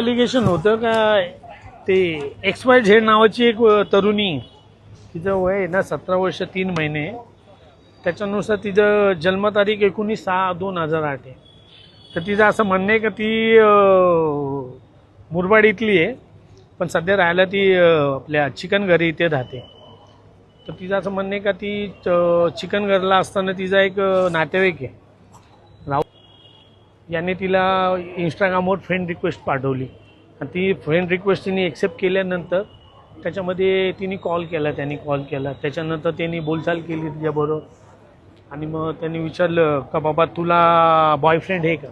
Allegation होतं का ते XYZ नावाची एक तरुणी, तिचं वय आहे ना 17 वर्ष 3 महिने, त्याच्यानुसार तिचं जन्मतारीख 19/6/2008 आहे. तर तिचं असं म्हणणं आहे का ती मुरबाड इथली आहे, पण सध्या राहायला ती आपल्या चिकनघरी इथे राहते. तर तिचं असं म्हणणं आहे का ती चिकनघरला असताना तिचा एक नातेवाईक आहे राव, याने तिला इंस्टाग्रामवर फ्रेंड रिक्वेस्ट पाठवली आणि ती फ्रेंड रिक्वेस्ट तिने एक्सेप्ट केल्यानंतर त्याच्यामध्ये तिने त्यांनी कॉल केला. त्याच्यानंतर त्यांनी बोलचाल केली तिच्याबरोबर आणि मग त्यांनी विचारलं का बाबा तुला बॉयफ्रेंड आहे का.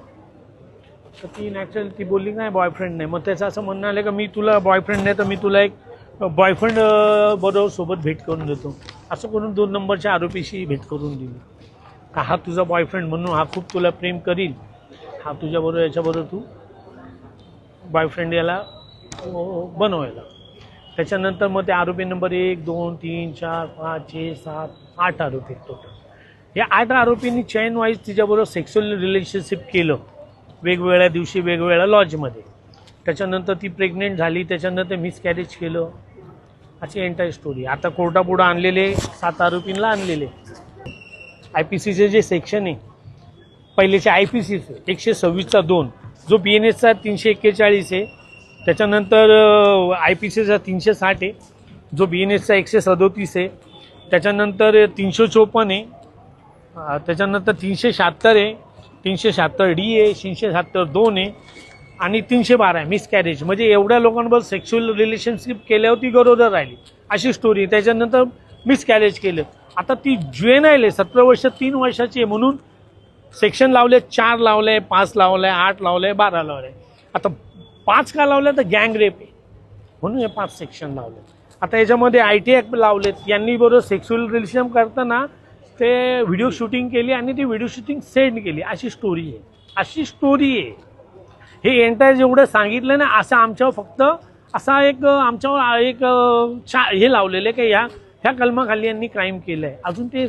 तर ती नॅचरल ती बोलली नाही बॉयफ्रेंड नाही. मग त्याचं असं म्हणणं आलं का मी तुला बॉयफ्रेंड नाही तर मी तुला एक बॉयफ्रेंड बरोबर सोबत भेट करून देतो. असं करून 2 नंबरच्या आरोपीशी भेट करून दिली का हा तुझा बॉयफ्रेंड म्हणून हा खूप तुला प्रेम करील, हा तुझ्याबरोबर याच्याबरोबर तू बॉयफ्रेंड याला बनवायला. त्याच्यानंतर मग ते आरोपी नंबर 1 2 3 4 5 6 7 8 आरोपी टोटल. या 8 आरोपींनी चेन वाईज तिच्याबरोबर सेक्शुअल रिलेशनशिप केलं वेगवेगळ्या दिवशी वेगवेगळ्या लॉजमध्ये. त्याच्यानंतर ती प्रेग्नेंट झाली, त्याच्यानंतर मिसकॅरेज केलं, अशी एंटायर स्टोरी. आता कोर्टापुढं आणलेले 7 आरोपींना आणलेले IPCचे जे सेक्शन आहे पहिलेचे IPCचे 126/2 जो BNSचा 341 आहे, त्याच्यानंतर IPCचा 360 आहे, जो BNSचा 137 आहे, त्याच्यानंतर 354 आहे, त्याच्यानंतर 376 आहे, 376D आहे, 376(2) आहे आणि 312 आहे मिसकॅरेज. म्हणजे एवढ्या लोकांबरोबर सेक्शुअल रिलेशनशिप केल्यावर ती गरोदर राहिली अशी स्टोरी. त्याच्यानंतर मिसकॅरेज केलं. आता ती ज्युएनाईल आहे, 17 वर्ष 3 वर्षाची आहे म्हणून सेक्शन लावले, 4 लावले, 5 लावले, 8 लावले, 12 लावले. आता 5 का लावले तर गँग रेप आहे म्हणून हे 5 सेक्शन लावले. आता याच्यामध्ये IT ॲक्ट लावलेत. यांनी बरोबर सेक्शुअल रिलेशन करताना ते व्हिडिओ शूटिंग केली आणि ती व्हिडिओ शूटिंग सेंड केली अशी स्टोरी आहे. हे एंटायर जेवढं सांगितलं ना असं आमच्यावर फक्त असा एक आमच्यावर एक हे लावलेलं आहे की ह्या कलमाखाली यांनी क्राईम केलं आहे. अजून ते